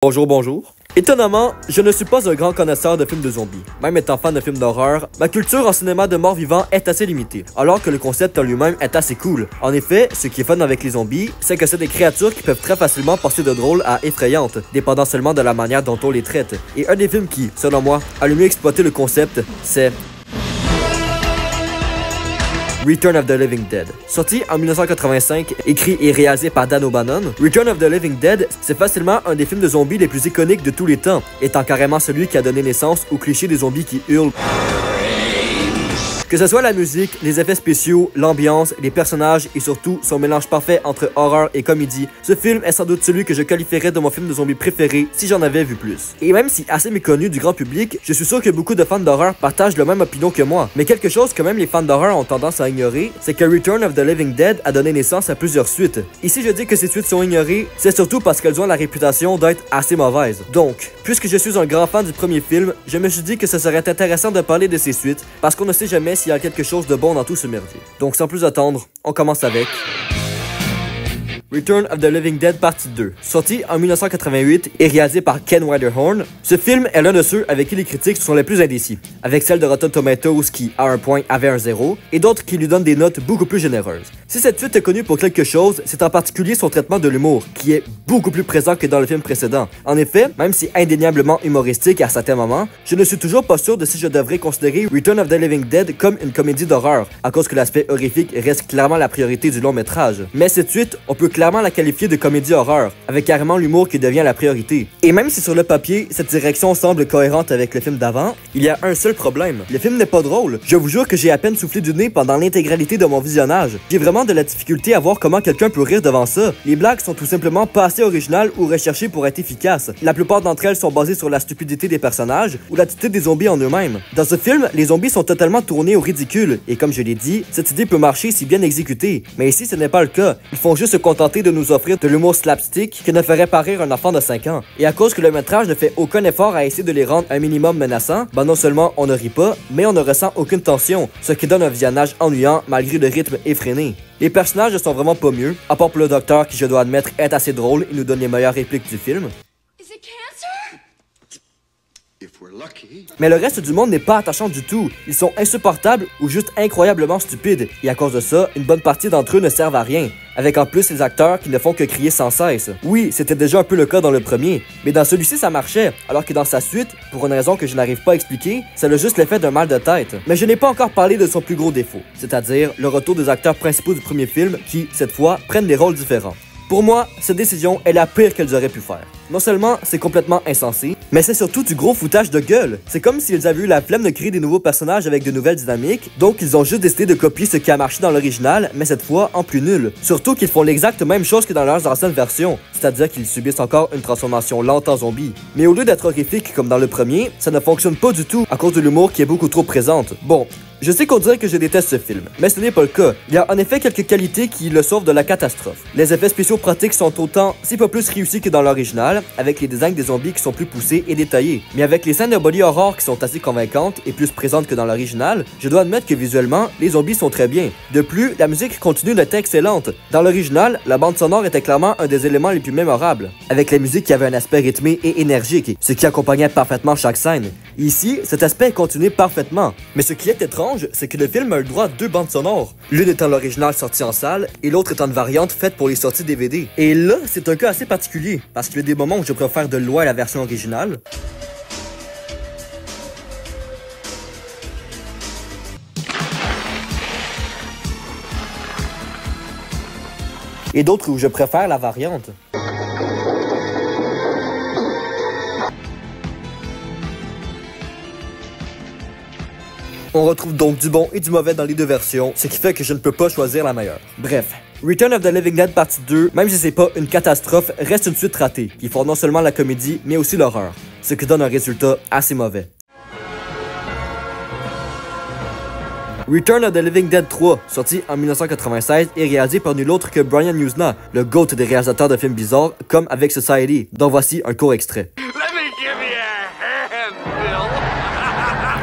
Bonjour, bonjour. Étonnamment, je ne suis pas un grand connaisseur de films de zombies. Même étant fan de films d'horreur, ma culture en cinéma de mort vivant est assez limitée, alors que le concept en lui-même est assez cool. En effet, ce qui est fun avec les zombies, c'est que c'est des créatures qui peuvent très facilement passer de drôles à effrayantes, dépendant seulement de la manière dont on les traite. Et un des films qui, selon moi, a le mieux exploité le concept, c'est Return of the Living Dead. Sorti en 1985, écrit et réalisé par Dan O'Bannon, Return of the Living Dead, c'est facilement un des films de zombies les plus iconiques de tous les temps, étant carrément celui qui a donné naissance au cliché des zombies qui hurlent. Que ce soit la musique, les effets spéciaux, l'ambiance, les personnages et surtout son mélange parfait entre horreur et comédie, ce film est sans doute celui que je qualifierais de mon film de zombies préféré si j'en avais vu plus. Et même si assez méconnu du grand public, je suis sûr que beaucoup de fans d'horreur partagent la même opinion que moi. Mais quelque chose que même les fans d'horreur ont tendance à ignorer, c'est que Return of the Living Dead a donné naissance à plusieurs suites. Et si je dis que ces suites sont ignorées, c'est surtout parce qu'elles ont la réputation d'être assez mauvaises. Donc, puisque je suis un grand fan du premier film, je me suis dit que ce serait intéressant de parler de ces suites, parce qu'on ne sait jamais s'il y a quelque chose de bon dans tout ce merdier. Donc sans plus attendre, on commence avec Return of the Living Dead Partie 2. Sorti en 1988 et réalisé par Ken Widerhorn, ce film est l'un de ceux avec qui les critiques sont les plus indécis, avec celle de Rotten Tomatoes qui, à un point, avait un 0, et d'autres qui lui donnent des notes beaucoup plus généreuses. Si cette suite est connue pour quelque chose, c'est en particulier son traitement de l'humour, qui est beaucoup plus présent que dans le film précédent. En effet, même si indéniablement humoristique à certains moments, je ne suis toujours pas sûr de si je devrais considérer Return of the Living Dead comme une comédie d'horreur, à cause que l'aspect horrifique reste clairement la priorité du long métrage. Mais cette suite, on peut clairement la qualifier de comédie horreur, avec carrément l'humour qui devient la priorité. Et même si sur le papier, cette direction semble cohérente avec le film d'avant, il y a un seul problème. Le film n'est pas drôle. Je vous jure que j'ai à peine soufflé du nez pendant l'intégralité de mon visionnage. J'ai vraiment de la difficulté à voir comment quelqu'un peut rire devant ça. Les blagues sont tout simplement pas assez originales ou recherchées pour être efficaces. La plupart d'entre elles sont basées sur la stupidité des personnages ou l'attitude des zombies en eux-mêmes. Dans ce film, les zombies sont totalement tournés au ridicule, et comme je l'ai dit, cette idée peut marcher si bien exécutée. Mais ici, ce n'est pas le cas. Ils font juste se contenter de nous offrir de l'humour slapstick qui ne ferait pas rire un enfant de 5 ans. Et à cause que le métrage ne fait aucun effort à essayer de les rendre un minimum menaçants, non seulement on ne rit pas, mais on ne ressent aucune tension, ce qui donne un visionnage ennuyant malgré le rythme effréné. Les personnages ne sont vraiment pas mieux, à part pour le docteur qui, je dois admettre, est assez drôle et nous donne les meilleures répliques du film. Mais le reste du monde n'est pas attachant du tout. Ils sont insupportables ou juste incroyablement stupides. Et à cause de ça, une bonne partie d'entre eux ne servent à rien. Avec en plus les acteurs qui ne font que crier sans cesse. Oui, c'était déjà un peu le cas dans le premier, mais dans celui-ci ça marchait, alors que dans sa suite, pour une raison que je n'arrive pas à expliquer, c'est juste l'effet d'un mal de tête. Mais je n'ai pas encore parlé de son plus gros défaut, c'est-à-dire le retour des acteurs principaux du premier film qui, cette fois, prennent des rôles différents. Pour moi, cette décision est la pire qu'elles auraient pu faire. Non seulement c'est complètement insensé, mais c'est surtout du gros foutage de gueule. C'est comme s'ils avaient eu la flemme de créer des nouveaux personnages avec de nouvelles dynamiques, donc ils ont juste décidé de copier ce qui a marché dans l'original, mais cette fois en plus nul. Surtout qu'ils font l'exacte même chose que dans leurs anciennes versions, c'est-à-dire qu'ils subissent encore une transformation lente en zombie. Mais au lieu d'être horrifique comme dans le premier, ça ne fonctionne pas du tout à cause de l'humour qui est beaucoup trop présente. Bon, je sais qu'on dirait que je déteste ce film, mais ce n'est pas le cas. Il y a en effet quelques qualités qui le sauvent de la catastrophe. Les effets spéciaux pratiques sont autant, si pas plus réussis que dans l'original, avec les designs des zombies qui sont plus poussés et détaillés. Mais avec les scènes de body horror qui sont assez convaincantes et plus présentes que dans l'original, je dois admettre que visuellement, les zombies sont très bien. De plus, la musique continue d'être excellente. Dans l'original, la bande sonore était clairement un des éléments les plus mémorables, avec la musique qui avait un aspect rythmé et énergique, ce qui accompagnait parfaitement chaque scène. Ici, cet aspect est continué parfaitement. Mais ce qui est étrange, c'est que le film a eu le droit à 2 bandes sonores. L'une étant l'original sorti en salle, et l'autre étant une variante faite pour les sorties DVD. Et là, c'est un cas assez particulier, parce qu'il y a des moments où je préfère de loin la version originale. Et d'autres où je préfère la variante. On retrouve donc du bon et du mauvais dans les deux versions, ce qui fait que je ne peux pas choisir la meilleure. Bref, Return of the Living Dead Partie 2, même si c'est pas une catastrophe, reste une suite ratée, qui font non seulement la comédie, mais aussi l'horreur, ce qui donne un résultat assez mauvais. Return of the Living Dead 3, sorti en 1996 et réalisé par nul autre que Brian Yuzna, le GOAT des réalisateurs de films bizarres, comme avec Society, dont voici un court extrait.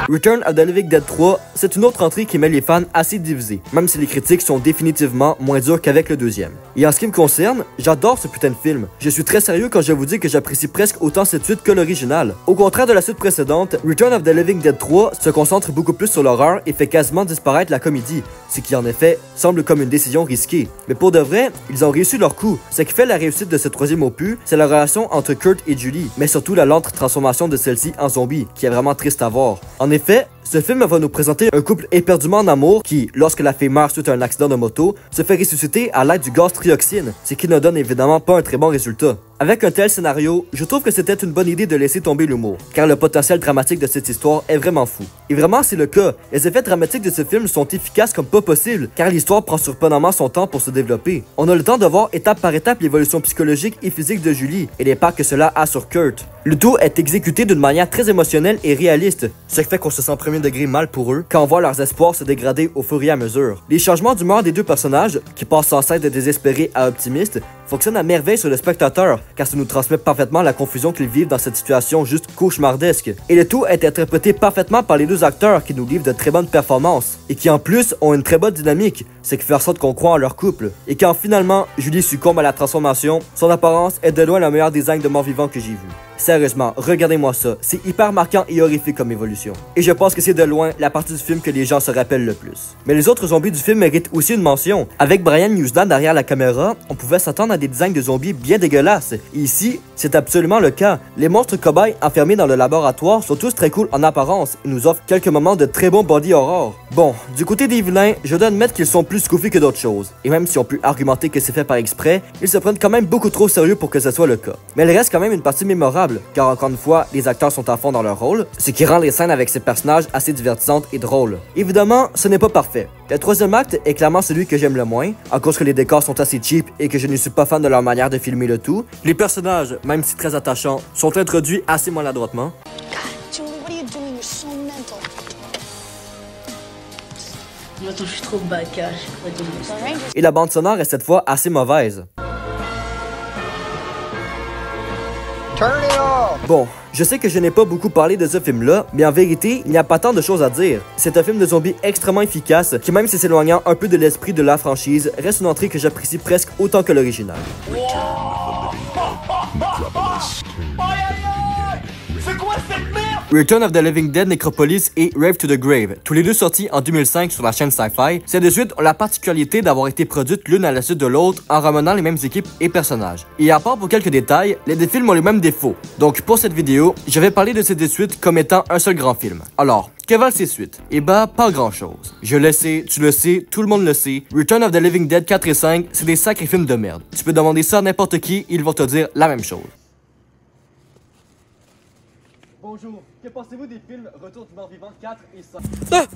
Return of the Living Dead 3, c'est une autre entrée qui met les fans assez divisés, même si les critiques sont définitivement moins dures qu'avec le deuxième. Et en ce qui me concerne, j'adore ce putain de film. Je suis très sérieux quand je vous dis que j'apprécie presque autant cette suite que l'original. Au contraire de la suite précédente, Return of the Living Dead 3 se concentre beaucoup plus sur l'horreur et fait quasiment disparaître la comédie, ce qui en effet semble comme une décision risquée. Mais pour de vrai, ils ont réussi leur coup. Ce qui fait la réussite de ce troisième opus, c'est la relation entre Kurt et Julie, mais surtout la lente transformation de celle-ci en zombie, qui est vraiment triste à voir. En effet, ce film va nous présenter un couple éperdument en amour qui, lorsque la fille meurt suite à un accident de moto, se fait ressusciter à l'aide du gaz trioxyne, ce qui ne donne évidemment pas un très bon résultat. Avec un tel scénario, je trouve que c'était une bonne idée de laisser tomber l'humour, car le potentiel dramatique de cette histoire est vraiment fou. Et vraiment c'est le cas, les effets dramatiques de ce film sont efficaces comme pas possible, car l'histoire prend surprenamment son temps pour se développer. On a le temps de voir étape par étape l'évolution psychologique et physique de Julie, et l'impact que cela a sur Kurt. Le tout est exécuté d'une manière très émotionnelle et réaliste, ce qui fait qu'on se sent premier degré mal pour eux quand on voit leurs espoirs se dégrader au fur et à mesure. Les changements d'humeur des deux personnages, qui passent sans cesse de désespérés à optimistes, fonctionnent à merveille sur le spectateur, car ça nous transmet parfaitement la confusion qu'ils vivent dans cette situation juste cauchemardesque. Et le tout est interprété parfaitement par les deux acteurs qui nous livrent de très bonnes performances, et qui en plus ont une très bonne dynamique, ce qui fait en sorte qu'on croit en leur couple. Et quand finalement Julie succombe à la transformation, son apparence est de loin le meilleur design de mort-vivant que j'ai vu. Sérieusement, regardez-moi ça, c'est hyper marquant et horrifique comme évolution. Et je pense que c'est de loin la partie du film que les gens se rappellent le plus. Mais les autres zombies du film méritent aussi une mention. Avec Brian Newsland derrière la caméra, on pouvait s'attendre à des designs de zombies bien dégueulasses. Et ici, c'est absolument le cas. Les monstres cobayes enfermés dans le laboratoire sont tous très cool en apparence et nous offrent quelques moments de très bon body horror. Bon, du côté des vilains, je dois admettre qu'ils sont plus goofy que d'autres choses. Et même si on peut argumenter que c'est fait par exprès, ils se prennent quand même beaucoup trop sérieux pour que ce soit le cas. Mais il reste quand même une partie mémorable, car encore une fois, les acteurs sont à fond dans leur rôle, ce qui rend les scènes avec ces personnages assez divertissantes et drôles. Évidemment, ce n'est pas parfait. Le troisième acte est clairement celui que j'aime le moins, à cause que les décors sont assez cheap et que je ne suis pas fan de leur manière de filmer le tout. Les personnages, même si très attachants, sont introduits assez maladroitement. Attends, je suis trop bacage. Et la bande sonore est cette fois assez mauvaise. Bon, je sais que je n'ai pas beaucoup parlé de ce film-là, mais en vérité, il n'y a pas tant de choses à dire. C'est un film de zombies extrêmement efficace, qui même si s'éloignant un peu de l'esprit de la franchise, reste une entrée que j'apprécie presque autant que l'original. Return of the Living Dead, Necropolis et Rave to the Grave, tous les deux sortis en 2005 sur la chaîne Sci-Fi. Ces deux suites ont la particularité d'avoir été produites l'une à la suite de l'autre en ramenant les mêmes équipes et personnages. Et à part pour quelques détails, les deux films ont les mêmes défauts. Donc pour cette vidéo, je vais parler de ces deux suites comme étant un seul grand film. Alors, que valent ces suites? Eh bah, pas grand chose. Je le sais, tu le sais, tout le monde le sait. Return of the Living Dead 4 et 5, c'est des sacrés films de merde. Tu peux demander ça à n'importe qui, ils vont te dire la même chose. Bonjour, que pensez-vous des films Retour du mort-vivant 4 et 5?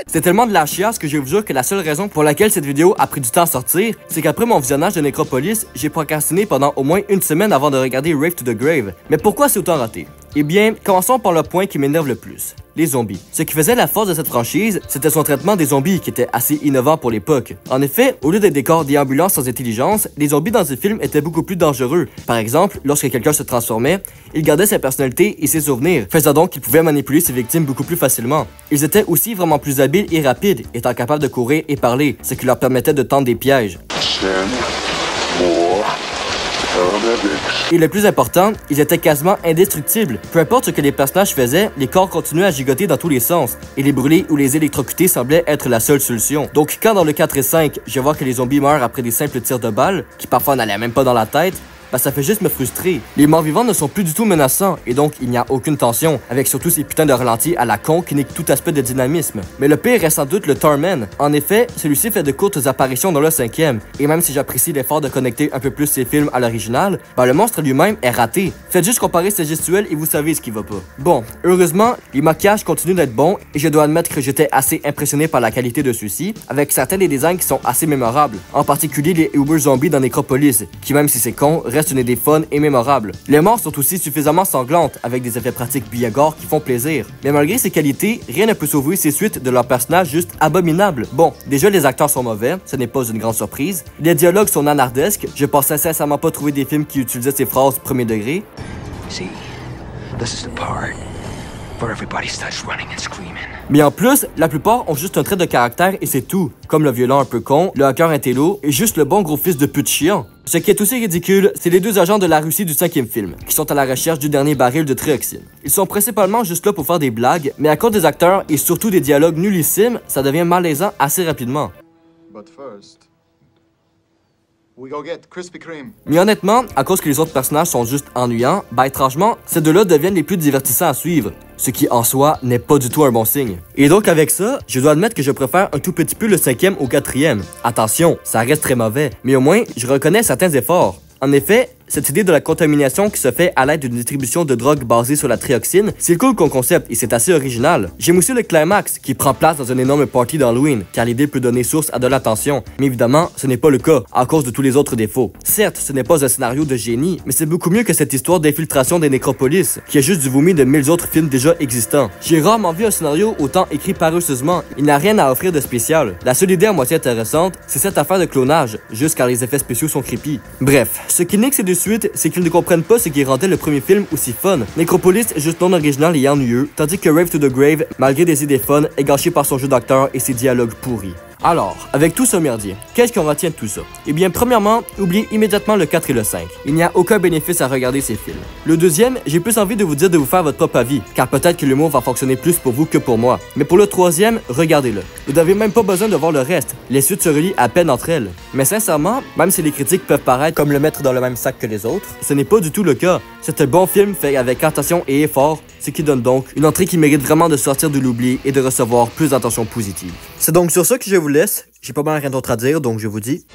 C'est tellement de la chiasse que je vous jure que la seule raison pour laquelle cette vidéo a pris du temps à sortir, c'est qu'après mon visionnage de Necropolis, j'ai procrastiné pendant au moins une semaine avant de regarder Rave to the Grave. Mais pourquoi c'est autant raté? Eh bien, commençons par le point qui m'énerve le plus. Les zombies. Ce qui faisait la force de cette franchise, c'était son traitement des zombies qui était assez innovant pour l'époque. En effet, au lieu des décors déambulants sans intelligence, les zombies dans ce film étaient beaucoup plus dangereux. Par exemple, lorsque quelqu'un se transformait, il gardait sa personnalité et ses souvenirs, faisant donc qu'il pouvait manipuler ses victimes beaucoup plus facilement. Ils étaient aussi vraiment plus habiles et rapides, étant capables de courir et parler, ce qui leur permettait de tendre des pièges. Et le plus important, ils étaient quasiment indestructibles. Peu importe ce que les personnages faisaient, les corps continuaient à gigoter dans tous les sens, et les brûler ou les électrocuter semblait être la seule solution. Donc quand dans le 4 et 5, je vois que les zombies meurent après des simples tirs de balles, qui parfois n'allaient même pas dans la tête, bah ça fait juste me frustrer. Les morts-vivants ne sont plus du tout menaçants, et donc il n'y a aucune tension, avec surtout ces putains de ralentis à la con qui niquent tout aspect de dynamisme. Mais le pire reste sans doute le Torment. En effet, celui-ci fait de courtes apparitions dans le 5e, et même si j'apprécie l'effort de connecter un peu plus ces films à l'original, bah le monstre lui-même est raté. Faites juste comparer ses gestuels et vous savez ce qui va pas. Bon, heureusement, les maquillages continuent d'être bons, et je dois admettre que j'étais assez impressionné par la qualité de ceux-ci, avec certains des designs qui sont assez mémorables, en particulier les Uber Zombies dans Necropolis, qui même si c'est con, reste une idée fun et mémorable. Les morts sont aussi suffisamment sanglantes, avec des effets pratiques bien gore qui font plaisir. Mais malgré ces qualités, rien ne peut sauver ces suites de leurs personnages juste abominables. Bon, déjà les acteurs sont mauvais, ce n'est pas une grande surprise. Les dialogues sont nanardesques, je pensais sincèrement pas trouver des films qui utilisaient ces phrases premier degré. See, this is the part Mais en plus, la plupart ont juste un trait de caractère et c'est tout. Comme le violent un peu con, le hacker intello et juste le bon gros fils de pute chiant. Ce qui est aussi ridicule, c'est les deux agents de la Russie du 5e film, qui sont à la recherche du dernier baril de trioxyne. Ils sont principalement juste là pour faire des blagues, mais à cause des acteurs et surtout des dialogues nullissimes, ça devient malaisant assez rapidement. Mais honnêtement, à cause que les autres personnages sont juste ennuyants, étrangement, ces deux-là deviennent les plus divertissants à suivre. Ce qui, en soi, n'est pas du tout un bon signe. Et donc avec ça, je dois admettre que je préfère un tout petit peu le 5e au 4e. Attention, ça reste très mauvais, mais au moins, je reconnais certains efforts. En effet, cette idée de la contamination qui se fait à l'aide d'une distribution de drogue basée sur la trioxine, c'est cool comme concept et c'est assez original. J'aime aussi le climax qui prend place dans une énorme party d'Halloween, car l'idée peut donner source à de l'attention. Mais évidemment, ce n'est pas le cas, à cause de tous les autres défauts. Certes, ce n'est pas un scénario de génie, mais c'est beaucoup mieux que cette histoire d'infiltration des nécropolis, qui est juste du vomi de 1000 autres films déjà existants. J'ai rarement vu un scénario autant écrit paresseusement, il n'a rien à offrir de spécial. La seule idée à moitié intéressante, c'est cette affaire de clonage, juste car les effets spéciaux sont creepy. Bref, ce qui nique ces deux suites, c'est qu'ils ne comprennent pas ce qui rendait le premier film aussi fun. Necropolis est juste non original et ennuyeux, tandis que Rave to the Grave, malgré des idées fun, est gâché par son jeu d'acteur et ses dialogues pourris. Alors, avec tout ce merdier, qu'est-ce qu'on retient de tout ça? Eh bien, premièrement, oubliez immédiatement le 4 et le 5. Il n'y a aucun bénéfice à regarder ces films. Le deuxième, j'ai plus envie de vous dire de vous faire votre propre avis, car peut-être que l'humour va fonctionner plus pour vous que pour moi. Mais pour le troisième, regardez-le. Vous n'avez même pas besoin de voir le reste, les suites se relient à peine entre elles. Mais sincèrement, même si les critiques peuvent paraître comme le mettre dans le même sac que les autres, ce n'est pas du tout le cas. C'est un bon film fait avec attention et effort, ce qui donne donc une entrée qui mérite vraiment de sortir de l'oubli et de recevoir plus d'attention positive. C'est donc sur ça que je vous laisse. J'ai pas mal rien d'autre à dire, donc je vous dis